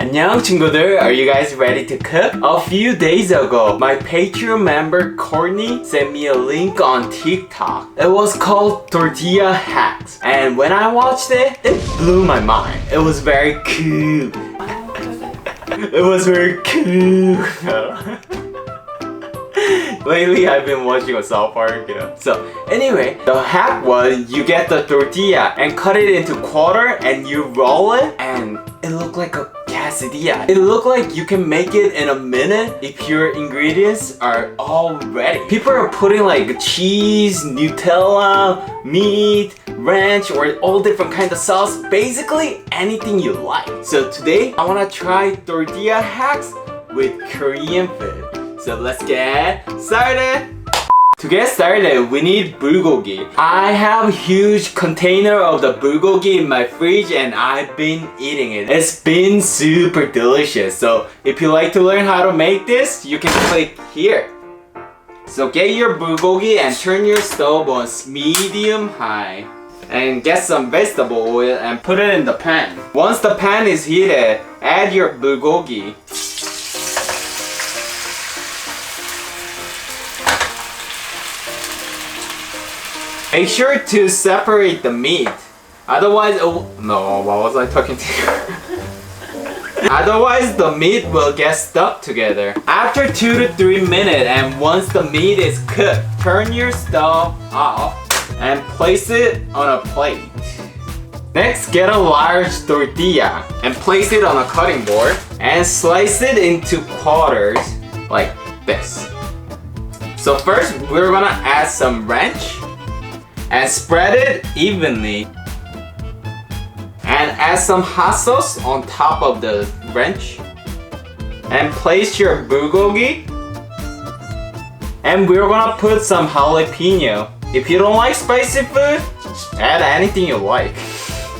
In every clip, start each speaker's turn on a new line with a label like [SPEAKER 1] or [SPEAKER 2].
[SPEAKER 1] 안녕 친구들, are you guys ready to cook? A few days ago, my Patreon member Courtney sent me a link on TikTok. It was called Tortilla Hacks, and when I watched it, it blew my mind. It was very cool. It was very cool. Lately, I've been watching a South Park, you know. So anyway, the hack was you get the tortilla and cut it into quarter and you roll it and it looked like a quesadilla. It looked like you can make it in a minute if your ingredients are all ready. People are putting like cheese, Nutella, meat, ranch, or all different kind of sauce. Basically anything you like. So today, I want to try tortilla hacks with Korean food. So let's get started! To get started, we need bulgogi. I have a huge container of the bulgogi in my fridge and I've been eating it. It's been super delicious. So if you like to learn how to make this, you can click here. So get your bulgogi and turn your stove on medium high. And get some vegetable oil and put it in the pan. Once the pan is heated, add your bulgogi. Make sure to separate the meat. Otherwise, no, what was I talking to? Otherwise, the meat will get stuck together. After 2 to 3 minutes and once the meat is cooked, turn your stove off and place it on a plate. Next, get a large tortilla and place it on a cutting board and slice it into quarters like this. So first, we're gonna add some ranch and spread it evenly and add some hot sauce on top of the ranch and place your bulgogi and we're gonna put some jalapeno. If you don't like spicy food, add anything you like.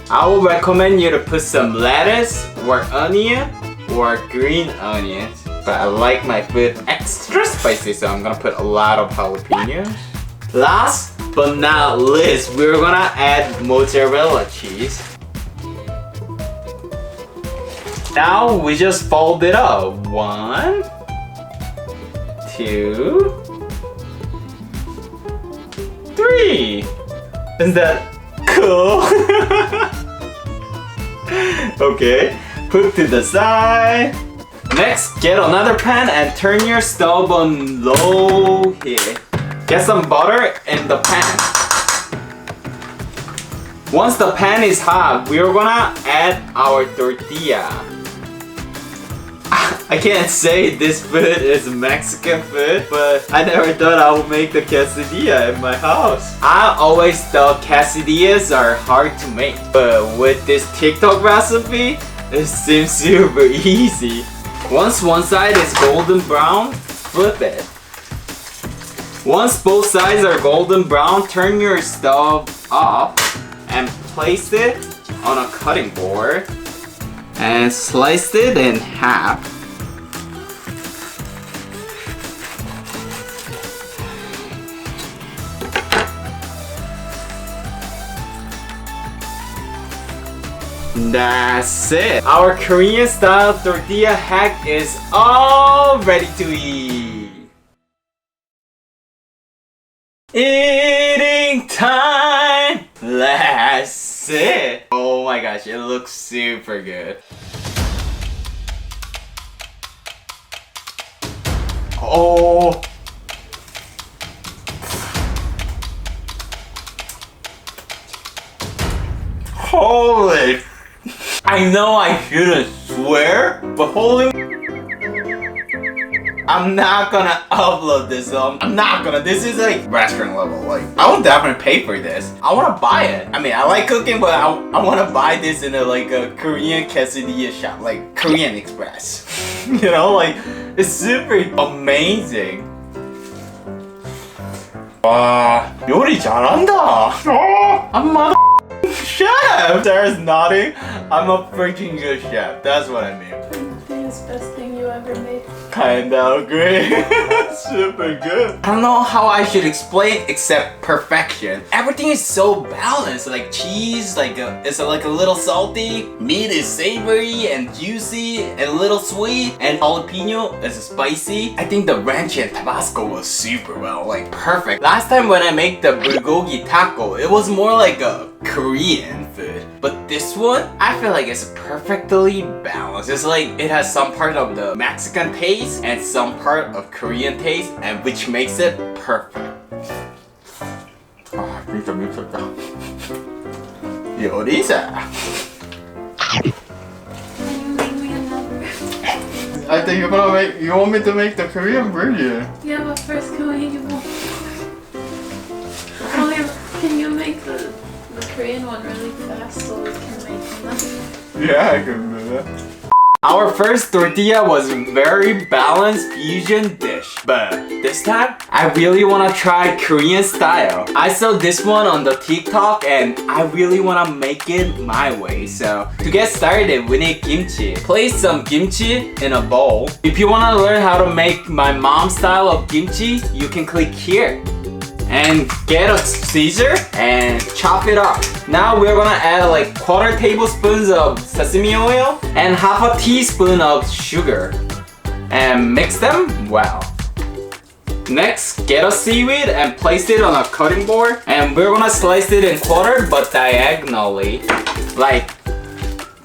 [SPEAKER 1] I would recommend you to put some lettuce or onion or green onions, but I like my food extra spicy, so I'm gonna put a lot of jalapenos. Last but not least, we're gonna add mozzarella cheese. Now we just fold it up. 1, 2, 3. Isn't that cool? Okay, put to the side. Next, get another pan and turn your stove on low heat. Get some butter in the pan. Once the pan is hot, we're gonna add our tortilla. I can't say this food is Mexican food, but I never thought I would make the quesadilla in my house. I always thought quesadillas are hard to make, but with this TikTok recipe, it seems super easy. Once one side is golden brown, flip it. Once both sides are golden brown, turn your stove off and place it on a cutting board and slice it in half. That's it. Our Korean style tortilla hack is all ready to eat. Eating time! That's it! Oh my gosh, it looks super good. Oh! Holy! I know I shouldn't swear, but holy, I'm not gonna upload this, so I'm not gonna. This is like restaurant level. Like, I would definitely pay for this. I wanna buy it. I mean, I like cooking, but I wanna buy this in a Korean quesadilla shop, like Korean Express. You know, like, it's super amazing. 와, 요리 잘한다. I'm a chef. Sarah's nodding. I'm a freaking good chef. That's what I mean.
[SPEAKER 2] The best thing you ever made.
[SPEAKER 1] Kinda agree. Super good. I don't know how I should explain except perfection. Everything is so balanced. Like cheese, it's like a little salty. Meat is savory and juicy and a little sweet. And jalapeno is spicy. I think the ranch and Tabasco was super well, like perfect. Last time when I make the bulgogi taco, it was more like a Korean food. But this one, I feel like it's perfectly balanced. It's like it has some part of the Mexican taste and some part of Korean taste, and which makes it perfect. 아, 진짜 미쳤다. 요리사. I think you want me to make the Korean version.
[SPEAKER 2] Yeah, but first can you make the Korean one really fast so we can make them?
[SPEAKER 1] Yeah, I can do that. Our first tortilla was a very balanced fusion dish, but this time I really want to try Korean style. I saw this one on the TikTok and I really want to make it my way. So to get started, we need kimchi. Place some kimchi in a bowl. If you want to learn how to make my mom's style of kimchi, you can click here. And get a Caesar and chop it up. Now we're gonna add like 1/4 tablespoons of sesame oil and 1/2 teaspoon of sugar and mix them well. Next, get a seaweed and place it on a cutting board, and we're gonna slice it in quarter but diagonally like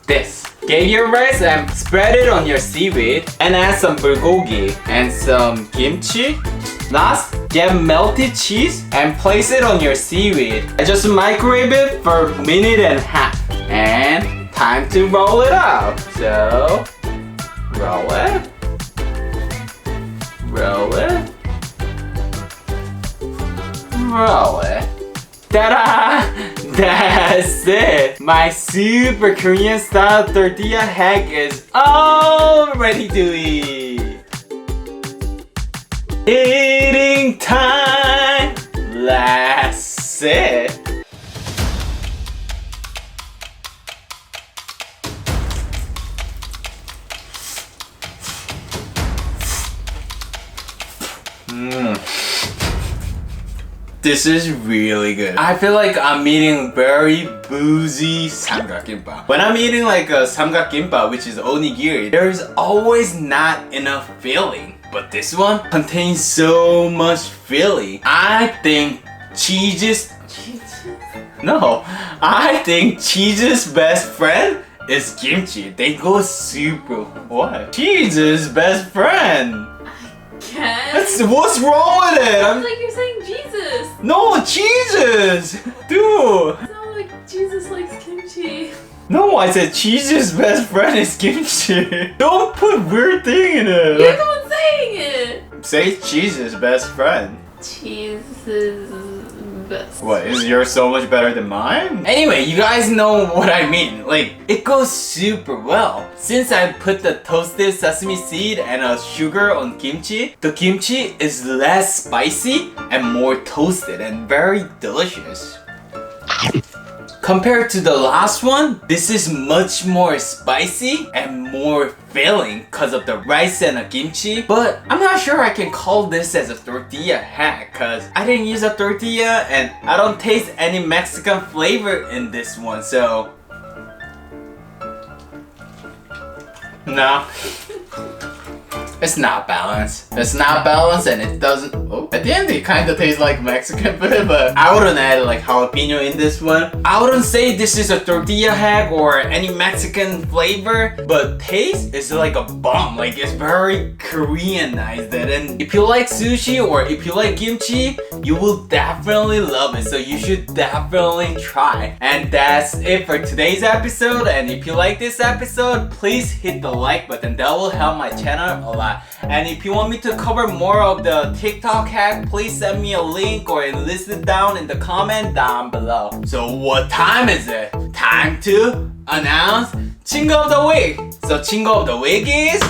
[SPEAKER 1] this. Get your rice and spread it on your seaweed and add some bulgogi and some kimchi. Last, get melted cheese and place it on your seaweed. And just microwave it for a minute and a half. And time to roll it up. So, roll it. Roll it. Roll it. Ta-da! That's it! My super Korean style tortilla hack is all ready to eat! Eating time! That's it! This is really good. I feel like I'm eating very boozy samgakgimbap. When I'm eating like a samgakgimbap, which is onigiri, there's always not enough filling. But this one contains so much filling. I think cheese's best friend is kimchi. They go super what? Cheese's best friend. What's wrong with it?
[SPEAKER 2] Sounds like you're saying Jesus.
[SPEAKER 1] No, cheeses! Dude!
[SPEAKER 2] It's not like Jesus likes kimchi.
[SPEAKER 1] No, I said cheese's best friend is kimchi. Don't put weird thing in it.
[SPEAKER 2] You're the one saying it.
[SPEAKER 1] Say cheese's best friend.
[SPEAKER 2] Cheese's best.
[SPEAKER 1] What, is yours so much better than mine? Anyway, you guys know what I mean. Like, it goes super well. Since I put the toasted sesame seed and sugar on kimchi, the kimchi is less spicy and more toasted and very delicious. Compared to the last one, this is much more spicy and more filling because of the rice and the kimchi. But I'm not sure I can call this as a tortilla hack because I didn't use a tortilla and I don't taste any Mexican flavor in this one, so... No. It's not balanced. It's not balanced and it doesn't... Oh, at the end it kind of tastes like Mexican food, but I wouldn't add like jalapeno in this one. I wouldn't say this is a tortilla hack or any Mexican flavor, but taste is like a bomb. Like it's very Koreanized. And if you like sushi or if you like kimchi, you will definitely love it. So you should definitely try. And that's it for today's episode. And if you like this episode, please hit the like button. That will help my channel a lot. And if you want me to cover more of the TikTok hack, please send me a link or list it down in the comment down below. So what time is it? Time to announce 친구 of the week. So 친구 of the week is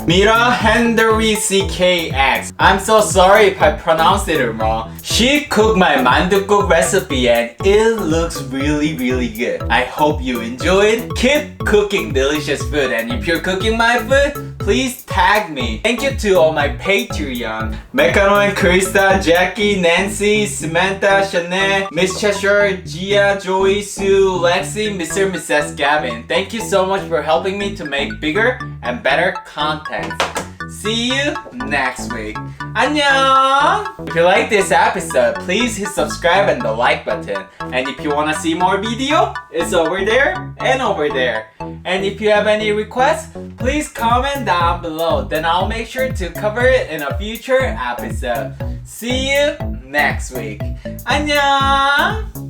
[SPEAKER 1] Mira Henry CKX. I'm so sorry if I pronounced it wrong. She cooked my mandukguk recipe and it looks really good. I hope you enjoyed. Keep cooking delicious food, and if you're cooking my food, please tag me. Thank you to all my Patreon. Mecano and Krista, Jackie, Nancy, Samantha, Shanae, Miss Cheshire, Gia, Joey, Sue, Lexi, Mr. and Mrs. Gavin. Thank you so much for helping me to make bigger and better content. See you next week. 안녕! If you like this episode, please hit subscribe and the like button. And if you wanna see more video, it's over there and over there. And if you have any requests, please comment down below. Then I'll make sure to cover it in a future episode. See you next week. 안녕!